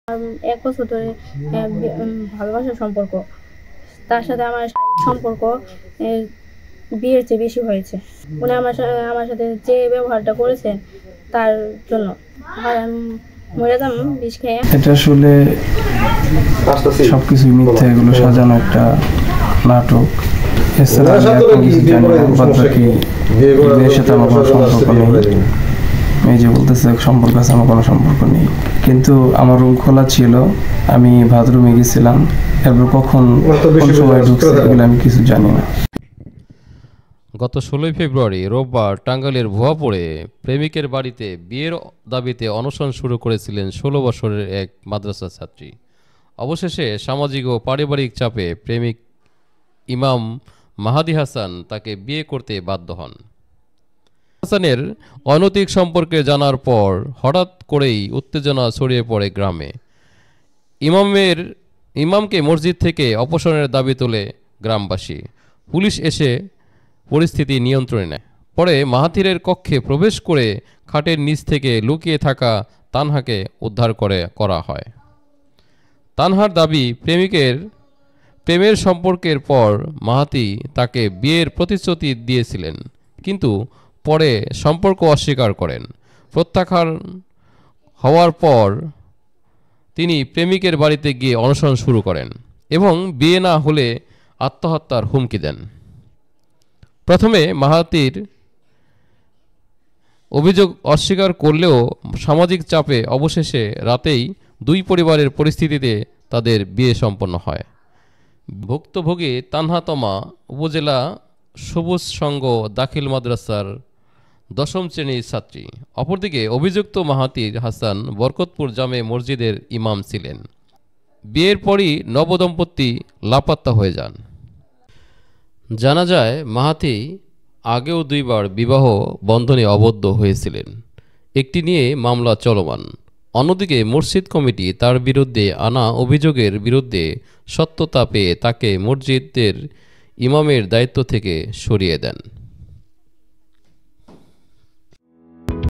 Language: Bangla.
1 বছর ধরে ভালোবাসার সম্পর্ক। তার সাথে আমার শারীরিক সম্পর্ক বিয়ের চেয়ে বেশি হয়েছে। উনি আমার সাথে যে ব্যবহারটা করেছে তার জন্য আমি মরে যাম বিষ খেয়ে। এটা আসলে সবকিছু মিথ্যা, এগুলো সাজানো একটা নাটক। এছাড়া আমি কিছু জানি না, বাদ বাকি বিয়ের সাথে আমার কোনো সম্পর্ক নেই। এই যে বলতেছে সম্পর্ক আছে, আমার কোনো সম্পর্ক নেই। কিন্তু আমার রুম খোলা ছিল, আমি বাথরুমে গেছিলাম, এরপর কোন সময় ঢুকছে এগুলো আমি কিছু জানি না। গত 16 ফেব্রুয়ারি রোববার টাঙ্গাইলের ভুয়াপুরে প্রেমিকের বাড়িতে বিয়ের দাবিতে অনশন শুরু করেছিলেন 16 বছরের এক মাদ্রাসা ছাত্রী। অবশেষে সামাজিক ও পারিবারিক চাপে প্রেমিক ইমাম মাহাদি হাসান তাকে বিয়ে করতে বাধ্য হন। হাসানের অনৈতিক সম্পর্কে জানার পর হঠাৎ করেই উত্তেজনা ছড়িয়ে পড়ে গ্রামে। ইমামকে মসজিদ থেকে অপসারণের দাবি তোলে গ্রামবাসী। পুলিশ এসে পরিস্থিতি নিয়ন্ত্রণে নেয়। পরে মাহাথিরের কক্ষে প্রবেশ করে খাটের নিচ থেকে লুকিয়ে থাকা তানহাকে উদ্ধার করা হয়। তানহার দাবি, প্রেমের সম্পর্কের পর মাহাতি তাকে বিয়ের প্রতিশ্রুতি দিয়েছিলেন, কিন্তু পরে সম্পর্ক অস্বীকার করেন। প্রত্যাখ্যান হওয়ার পর তিনি প্রেমিকের বাড়িতে গিয়ে অনশন শুরু করেন এবং বিয়ে না হলে আত্মহত্যার হুমকি দেন। প্রথমে মাহাতির অভিযোগ অস্বীকার করলেও সামাজিক চাপে অবশেষে রাতেই দুই পরিবারের পরিস্থিতিতে তাদের বিয়ে সম্পন্ন হয়। ভুক্তভোগী তানহা তমা উপজেলা সবুজ সংঘ দাখিল মাদ্রাসার 10ম শ্রেণীর ছাত্রী। অপরদিকে অভিযুক্ত মাহাতির হাসান বরকতপুর জামে মসজিদের ইমাম ছিলেন। বিয়ের পরই নবদম্পতি লাপাত্তা হয়ে যান। জানা যায় মাহাতি আগেও 2 বার বিবাহ বন্ধনে আবদ্ধ হয়েছিলেন। একটি নিয়ে মামলা চলমান। অন্যদিকে মসজিদ কমিটি তার বিরুদ্ধে আনা অভিযোগের বিরুদ্ধে সত্যতা পেয়ে তাকে মসজিদের ইমামের দায়িত্ব থেকে সরিয়ে দেন।